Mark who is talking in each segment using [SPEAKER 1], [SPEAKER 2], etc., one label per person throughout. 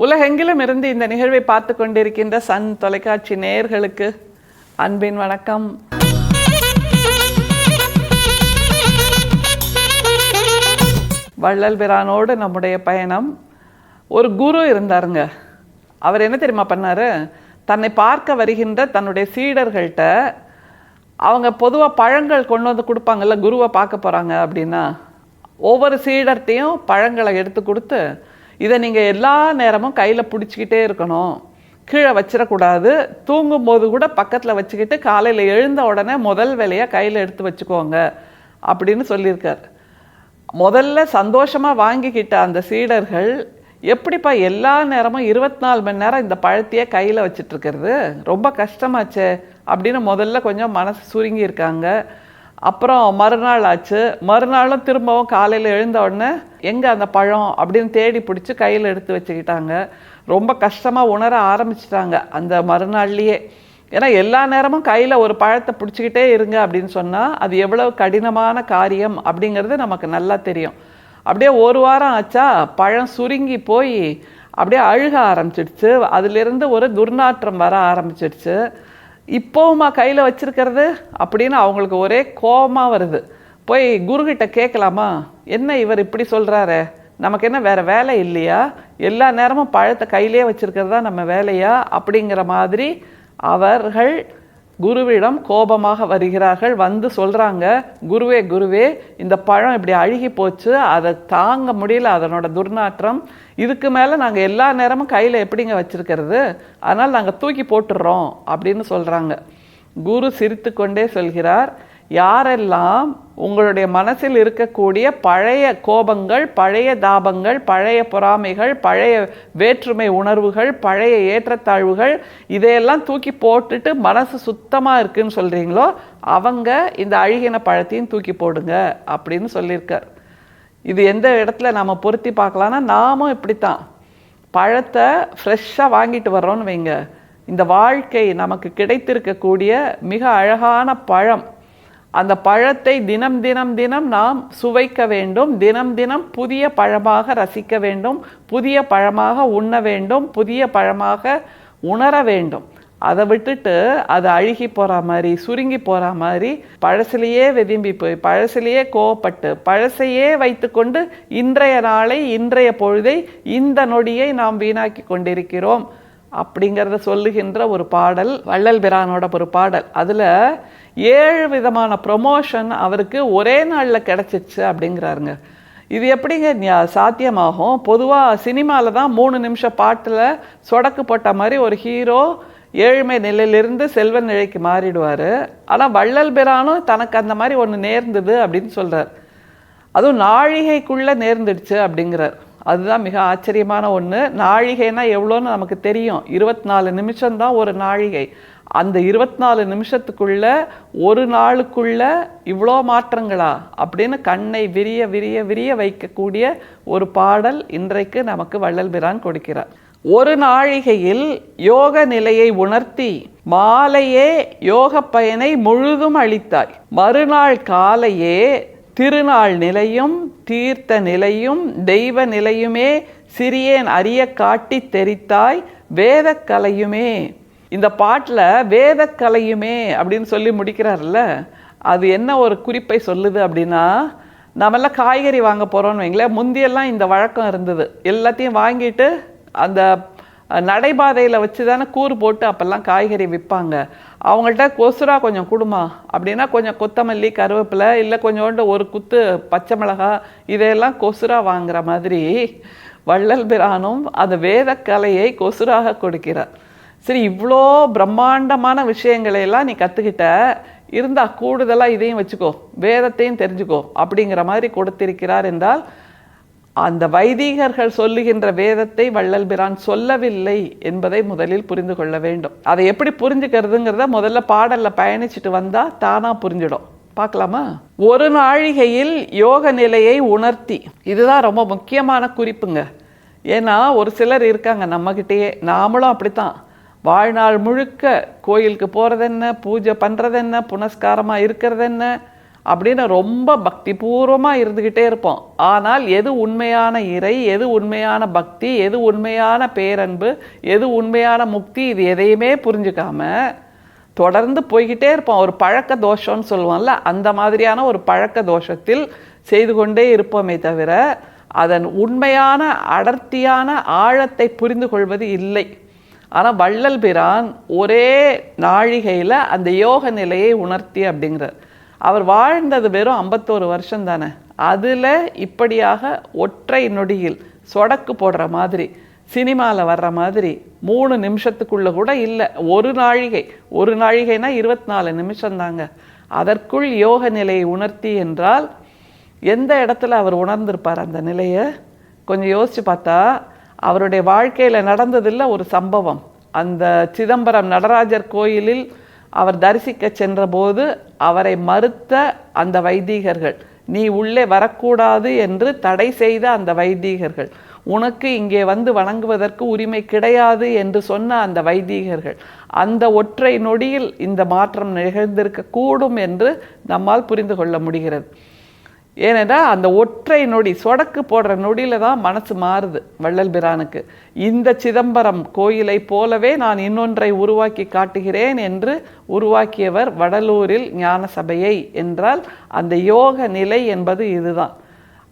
[SPEAKER 1] உலகெங்கிலும் இருந்து இந்த நிகழ்வை பார்த்து கொண்டிருக்கின்ற சன் தொலைக்காட்சி நேயர்களுக்கு அன்பின் வணக்கம். வள்ளல் பிரானோடு நம்முடைய பயணம். ஒரு குரு இருந்தாருங்க. அவர் என்ன தெரியுமா பண்ணாரு? தன்னை பார்க்க வருகின்ற தன்னுடைய சீடர்கள்ட்ட அவங்க பொதுவாக பழங்கள் கொண்டு வந்து கொடுப்பாங்கல்ல, குருவை பார்க்க போகிறாங்க அப்படின்னா, ஒவ்வொரு சீடர்கிட்டையும் பழங்களை எடுத்து கொடுத்து, இதை நீங்கள் எல்லா நேரமும் கையில் பிடிச்சிக்கிட்டே இருக்கணும், கீழே வச்சிடக்கூடாது, தூங்கும்போது கூட பக்கத்தில் வச்சுக்கிட்டு காலையில் எழுந்த உடனே முதல் வேலையாக கையில் எடுத்து வச்சுக்கோங்க அப்படின்னு சொல்லியிருக்கார். முதல்ல சந்தோஷமாக வாங்கிக்கிட்ட அந்த சீடர்கள், எப்படிப்பா எல்லா நேரமும் 24 மணி நேரம் இந்த பழத்தையே கையில் வச்சிட்ருக்கிறது, ரொம்ப கஷ்டமாச்சே அப்படின்னு முதல்ல கொஞ்சம் மனசு சுருங்கி இருக்காங்க. அப்புறம் மறுநாள் ஆச்சு. மறுநாளும் திரும்பவும் காலையில் எழுந்த உடனே எங்கே அந்த பழம் அப்படின்னு தேடி பிடிச்சி கையில் எடுத்து வச்சுக்கிட்டாங்க. ரொம்ப கஷ்டமாக உணர ஆரம்பிச்சிட்டாங்க அந்த மறுநாள்லேயே. ஏன்னா எல்லா நேரமும் கையில் ஒரு பழத்தை பிடிச்சிக்கிட்டே இருங்க அப்படின்னு சொன்னால் அது எவ்வளவு கடினமான காரியம் அப்படிங்கிறது நமக்கு நல்லா தெரியும். அப்படியே ஒரு வாரம் ஆச்சா, பழம் சுருங்கி போய் அப்படியே அழுக ஆரம்பிச்சிடுச்சு. அதிலிருந்து ஒரு துர்நாற்றம் வர ஆரம்பிச்சிடுச்சு. இப்போவுமா கையில் வச்சிருக்கிறது அப்படின்னு அவங்களுக்கு ஒரே கோபமாக வருது. போய் குருக்கிட்ட கேட்கலாமா, என்ன இவர் இப்படி சொல்கிறாரு, நமக்கு என்ன வேறு வேலை இல்லையா, எல்லா நேரமும் பழத்தை கையிலே வச்சுருக்கிறது தான் நம்ம வேலையா அப்படிங்கிற மாதிரி அவர்கள் குருவிடம் கோபமாக வருகிறார்கள். வந்து சொல்கிறாங்க, குருவே குருவே, இந்த பழம் இப்படி அழுகி போச்சு, அதை தாங்க முடியல அதனோட துர்நாற்றம், இதுக்கு மேலே நாங்கள் எல்லா நேரமும் கையில் எப்படிங்க வச்சுருக்கிறது, அதனால் நாங்கள் தூக்கி போட்டுடுறோம் அப்படின்னு சொல்கிறாங்க. குரு சிரித்து கொண்டே சொல்கிறார், யாரெல்லாம் உங்களுடைய மனசில் இருக்கக்கூடிய பழைய கோபங்கள், பழைய தாபங்கள், பழைய பொறாமைகள், பழைய வேற்றுமை உணர்வுகள், பழைய ஏற்றத்தாழ்வுகள், இதையெல்லாம் தூக்கி போட்டுட்டு மனசு சுத்தமாக இருக்குன்னு சொல்கிறீங்களோ, அவங்க இந்த அழுகின பழத்தையும் தூக்கி போடுங்க அப்படின்னு சொல்லியிருக்கார். இது எந்த இடத்துல நாம் பொருத்தி பார்க்கலான்னா, நாமும் இப்படித்தான் பழத்தை ஃப்ரெஷ்ஷாக வாங்கிட்டு வர்றோன்னு வைங்க. இந்த வாழ்க்கை நமக்கு கிடைத்திருக்கக்கூடிய மிக அழகான பழம். அந்த பழத்தை தினம் தினம் தினம் நாம் சுவைக்க வேண்டும், தினம் தினம் புதிய பழமாக ரசிக்க வேண்டும், புதிய பழமாக உண்ண வேண்டும், புதிய பழமாக உணர வேண்டும். அதை விட்டுட்டு அது அழுகி போகிற மாதிரி, சுருங்கி போகிற மாதிரி, பழசிலேயே வெதும்பி போய், பழசிலேயே கோவப்பட்டு, பழசையே வைத்து கொண்டு இன்றைய நாளை, இன்றைய பொழுதை, இந்த நொடியை நாம் வீணாக்கி கொண்டிருக்கிறோம் அப்படிங்கிறத சொல்லுகின்ற ஒரு பாடல், வள்ளல் பிரானோட ஒரு பாடல். அதில் 7 விதமான ப்ரொமோஷன் அவருக்கு ஒரே நாளில் கிடச்சிச்சு அப்படிங்கிறாருங்க. இது எப்படிங்க சாத்தியமாகும்? பொதுவாக சினிமாவில் தான் 3 நிமிஷம் பாட்டில் சொடக்கு போட்ட மாதிரி ஒரு ஹீரோ ஏழ்மை நிலையிலிருந்து செல்வ நிலைக்கு மாறிடுவார். ஆனால் வள்ளல் பிரானும் தனக்கு அந்த மாதிரி ஒன்று நேர்ந்தது அப்படின்னு சொல்கிறார். அதுவும் நாழிகைக்குள்ளே நேர்ந்துடுச்சு அப்படிங்கிறார். அதுதான் மிக ஆச்சரியமான ஒன்று. நாழிகைனா எவ்வளோன்னு நமக்கு தெரியும். 24 நிமிஷம்தான் ஒரு நாழிகை. அந்த 24 நிமிஷத்துக்குள்ள ஒரு நாளுக்குள்ள இவ்வளோ மாற்றங்களா அப்படின்னு கண்ணை விரிய விரிய விரிய வைக்கக்கூடிய ஒரு பாடல் இன்றைக்கு நமக்கு வள்ளல் பிரான் கொடுக்கிறார். ஒரு நாழிகையில் யோக நிலையை உணர்த்தி மாலையே யோக பயனை முழுதும் அளித்தாய், மறுநாள் காலையே திருநாள் நிலையும் தீர்த்த நிலையும் தெய்வ நிலையுமே சிறியேன் அறிய காட்டி தெரித்தாய் வேதக்கலையுமே. இந்த பாட்டில் வேதக்கலையுமே அப்படின்னு சொல்லி முடிக்கிறார்ல, அது என்ன ஒரு குறிப்பை சொல்லுது அப்படின்னா, நம்மெல்லாம் காய்கறி வாங்க போகிறோன்னு வைங்களேன். முந்தியெல்லாம் இந்த வழக்கம் இருந்தது. எல்லாத்தையும் வாங்கிட்டு அந்த நடைபாதையில் வச்சு தானே கூறு போட்டு அப்போல்லாம் காய்கறி விற்பாங்க. அவங்கள்ட்ட கொசுரா கொஞ்சம் கொடுமா அப்படின்னா கொஞ்சம் கொத்தமல்லி, கருவேப்பிலை, இல்லை கொஞ்சோண்டு ஒரு குத்து பச்சை மிளகாய், இதையெல்லாம் கொசுரா வாங்குற மாதிரி வள்ளல் பிரானும் அந்த வேதக்கலையை கொசுராக கொடுக்கிறார். சரி, இவ்வளோ பிரம்மாண்டமான விஷயங்களையெல்லாம் நீ கற்றுக்கிட்ட, இருந்தால் கூடுதலாக இதையும் வச்சுக்கோ, வேதத்தையும் தெரிஞ்சுக்கோ அப்படிங்கிற மாதிரி கொடுத்திருக்கிறார் என்றால், அந்த வைதிகர்கள் சொல்லுகின்ற வேதத்தை வள்ளல் பிரான் சொல்லவில்லை என்பதை முதலில் புரிந்து கொள்ள வேண்டும். அதை எப்படி புரிஞ்சுக்கிறதுங்கிறத முதல்ல பாடலில் பயணிச்சுட்டு வந்தால் தானாக புரிஞ்சிடும். பார்க்கலாமா? ஒரு நாழிகையில் யோக நிலையை உணர்த்தி, இதுதான் ரொம்ப முக்கியமான குறிப்புங்க. ஏன்னா ஒரு சிலர் இருக்காங்க நம்மக்கிட்டேயே, நாமளும் அப்படித்தான், வாழ்நாள் முழுக்க கோயிலுக்கு போகிறது என்ன, பூஜை பண்ணுறது என்ன, புனஸ்காரமாக இருக்கிறது என்ன, அப்படின்னு ரொம்ப பக்தி பூர்வமாக இருந்துக்கிட்டே இருப்போம். ஆனால் எது உண்மையான இறை, எது உண்மையான பக்தி, எது உண்மையான பேரன்பு, எது உண்மையான முக்தி, இது எதையுமே புரிஞ்சுக்காம தொடர்ந்து போய்கிட்டே இருப்போம். ஒரு பழக்க தோஷம்னு சொல்லுவோம்ல, அந்த மாதிரியான ஒரு பழக்க தோஷத்தில் செய்து கொண்டே இருப்போமே தவிர அதன் உண்மையான அடர்த்தியான ஆழத்தை புரிந்து கொள்வது இல்லை. ஆனால் வள்ளல் பிரான் ஒரே நாழிகையில் அந்த யோக நிலையை உணர்த்தி அப்படிங்கிறார். அவர் வாழ்ந்தது வெறும் 51 வருஷம் தானே. அதில் இப்படியாக ஒற்றை நொடியில் சொடக்கு போடுற மாதிரி, சினிமாவில் வர்ற மாதிரி 3 நிமிஷத்துக்குள்ளே கூட இல்லை, ஒரு நாழிகைனா 24 நிமிஷம் தாங்க. அதற்குள் யோக நிலையை உணர்த்தி என்றால் எந்த இடத்துல அவர் உணர்ந்திருப்பார் அந்த நிலையை? கொஞ்சம் யோசித்து பார்த்தா அவருடைய வாழ்க்கையில் நடந்ததில்ல ஒரு சம்பவம். அந்த சிதம்பரம் நடராஜர் கோயிலில் அவர் தரிசிக்க சென்றபோது அவரை மறுத்த அந்த வைதீகர்கள், நீ உள்ளே வரக்கூடாது என்று தடை செய்த அந்த வைதீகர்கள், உனக்கு இங்கே வந்து வணங்குவதற்கு உரிமை கிடையாது என்று சொன்ன அந்த வைதீகர்கள், அந்த ஒற்றை நொடியில் இந்த மாற்றம் நிகழ்ந்திருக்க கூடும் என்று நம்மால் புரிந்து கொள்ள முடிகிறது. ஏனென்றால் அந்த ஒற்றை நொடி, சொடக்கு போடுற நொடியில் தான் மனசு மாறுது வள்ளல் பிரானுக்கு. இந்த சிதம்பரம் கோயிலை போலவே நான் இன்னொன்றை உருவாக்கி காட்டுகிறேன் என்று உருவாக்கியவர் வடலூரில் ஞான சபையை என்றால் அந்த யோக நிலை என்பது இதுதான்.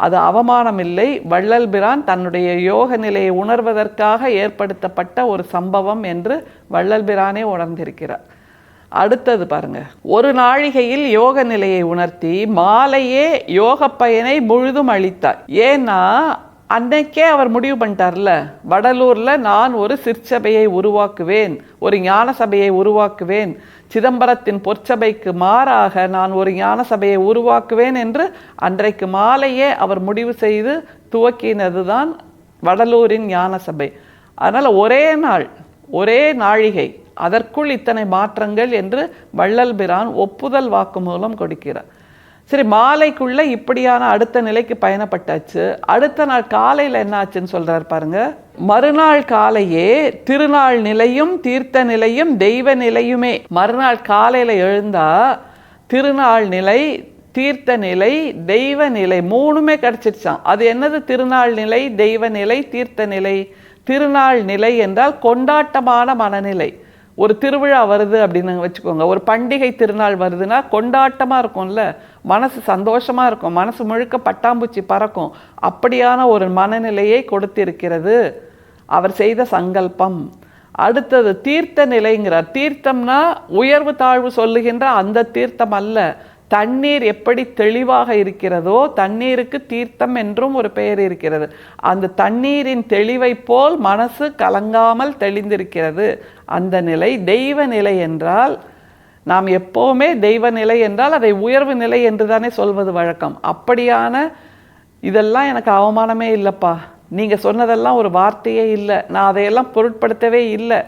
[SPEAKER 1] அது அவமானம் இல்லை. வள்ளல் பிரான் தன்னுடைய யோக நிலையை உணர்வதற்காக ஏற்படுத்தப்பட்ட ஒரு சம்பவம் என்று வள்ளல் பிரானே உணர்ந்திருக்கிறார். அடுத்தது பாருங்க, ஒரு நாழிகையில் யோக நிலையை உணர்த்தி மாலையே யோக பயனை முழுதும் அளித்தார். ஏன்னா அன்னைக்கே அவர் முடிவு பண்ணிட்டார்ல, வடலூர்ல நான் ஒரு சிற்சபையை உருவாக்குவேன், ஒரு ஞான சபையை உருவாக்குவேன், சிதம்பரத்தின் பொற்சபைக்கு மாறாக நான் ஒரு ஞான சபையை உருவாக்குவேன் என்று அன்றைக்கு மாலையே அவர் முடிவு செய்து துவக்கினதுதான் வடலூரின் ஞான சபை. அதனால் ஒரே நாள், ஒரே நாழிகை, அதற்குள் இத்தனை மாற்றங்கள் என்று வள்ளல் பிரான் ஒப்புதல் வாக்கு மூலம் கொடுக்கிறார். சரி, மாலைக்குள்ள இப்படியான அடுத்த நிலைக்கு பயணப்பட்டாச்சு. அடுத்த நாள் காலையில் என்ன ஆச்சுன்னு சொல்றாரு பாருங்க. மறுநாள் காலையே திருநாள் நிலையும் தீர்த்த நிலையும் தெய்வ நிலையுமே. மறுநாள் காலையில எழுந்தா திருநாள் நிலை, தீர்த்த நிலை, தெய்வ நிலை மூணுமே கிடைச்சிருச்சான். அது என்னது? திருநாள் நிலை, தெய்வ நிலை, தீர்த்த நிலை. திருநாள் நிலை என்றால் கொண்டாட்டமான மனநிலை. ஒரு திருவிழா வருது அப்படின்னு வச்சுக்கோங்க, ஒரு பண்டிகை திருநாள் வருதுன்னா கொண்டாட்டமாக இருக்கும்ல, மனசு சந்தோஷமாக இருக்கும், மனசு முழுக்க பட்டாம்பூச்சி பறக்கும். அப்படியான ஒரு மனநிலையை கொடுத்திருக்கிறது அவர் செய்த சங்கல்பம். அடுத்தது தீர்த்த நிலைங்கிறார். தீர்த்தம்னா உயர்வு தாழ்வு சொல்லுகின்ற அந்த தீர்த்தம் அல்ல. தண்ணீர் எப்படி தெளிவாக இருக்கிறதோ தண்ணீருக்கு தீர்த்தம் என்றும் ஒரு பெயர் இருக்கிறது. அந்த தண்ணீரின் தெளிவை போல் மனசு கலங்காமல் தெளிந்திருக்கிறது அந்த நிலை. தெய்வ நிலை என்றால் நாம் எப்போவுமே தெய்வ நிலை என்றால் அதை உயர்வு நிலை என்று தானே சொல்வது வழக்கம். அப்படியான இதெல்லாம் எனக்கு அவமானமே இல்லைப்பா, நீங்கள் சொன்னதெல்லாம் ஒரு வார்த்தையே இல்லை, நான் அதையெல்லாம் பொருட்படுத்தவே இல்லை,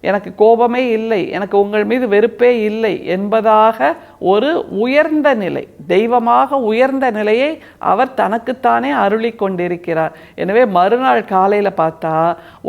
[SPEAKER 1] எனக்கு கோபமே இல்லை, எனக்கு உங்கள் மீது வெறுப்பே இல்லை என்பதாக ஒரு உயர்ந்த நிலை, தெய்வமாக உயர்ந்த நிலையை அவர் தனக்குத்தானே அருளி கொண்டிருக்கிறார். எனவே மறுநாள் காலையில் பார்த்தா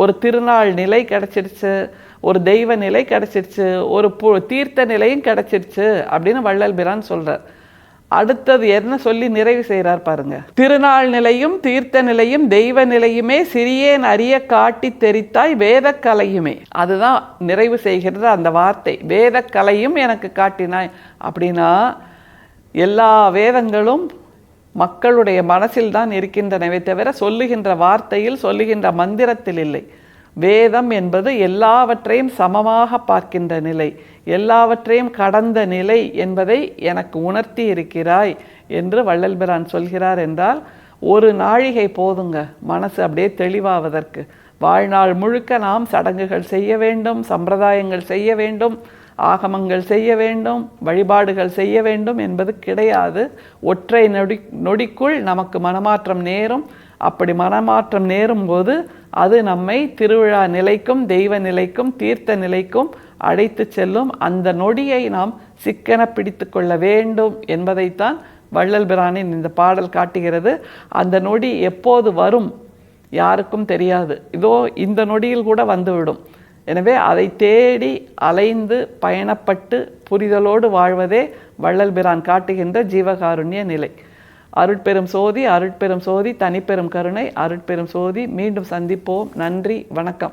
[SPEAKER 1] ஒரு திருநாள் நிலை கிடச்சிருச்சு, ஒரு தெய்வ நிலை கிடச்சிருச்சு, ஒரு தீர்த்த நிலையும் கிடச்சிருச்சு அப்படின்னு வள்ளல் பிரான் சொல்கிறார். அடுத்தது என்ன சொல்லி நிறைவு செய்கிறார் பாருங்க. திருநாள் நிலையும் தீர்த்த நிலையும் தெய்வ நிலையுமே சிறியேன் அறிய காட்டி தெரித்தாய் வேதக்கலையுமே. அதுதான் நிறைவு செய்கிறது அந்த வார்த்தை, வேதக்கலையும் எனக்கு காட்டினாய். அப்படின்னா எல்லா வேதங்களும் மக்களுடைய மனசில் தான் இருக்கின்றனவே தவிர சொல்லுகின்ற வார்த்தையில் சொல்லுகின்ற மந்திரத்தில் இல்லை. வேதம் என்பது எல்லாவற்றையும் சமமாக பார்க்கின்ற நிலை, எல்லாவற்றையும் கடந்த நிலை என்பதை எனக்கு உணர்த்தி இருக்கிறாய் என்று வள்ளல் பிரான் சொல்கிறார். என்றால் ஒரு நாழிகை போதுங்க மனசு அப்படியே தெளிவாவதற்கு. வாழ்நாள் முழுக்க நாம் சடங்குகள் செய்ய வேண்டும், சம்பிரதாயங்கள் செய்ய வேண்டும், ஆகமங்கள் செய்ய வேண்டும், வழிபாடுகள் செய்ய வேண்டும் என்பது கிடையாது. ஒற்றை நொடிக்குள் நமக்கு மனமாற்றம் நேரும். அப்படி மனமாற்றம் நேரும் போது அது நம்மை திருவிழா நிலைக்கும் தெய்வ நிலைக்கும் தீர்த்த நிலைக்கும் அழைத்து செல்லும். அந்த நொடியை நாம் சிக்கன பிடித்து கொள்ள வேண்டும் என்பதைத்தான் வள்ளல் பிரானின் இந்த பாடல் காட்டுகிறது. அந்த நொடி எப்போது வரும் யாருக்கும் தெரியாது. இதோ இந்த நொடியில் கூட வந்துவிடும். எனவே அதை தேடி அலைந்து பயணப்பட்டு புரிதலோடு வாழ்வதே வள்ளல் பிரான் காட்டுகின்ற ஜீவகாருண்ய நிலை. அருட்பெரும் சோதி, அருட்பெரும் சோதி, தனிப்பெரும் கருணை, அருட்பெரும் சோதி. மீண்டும் சந்திப்போம். நன்றி, வணக்கம்.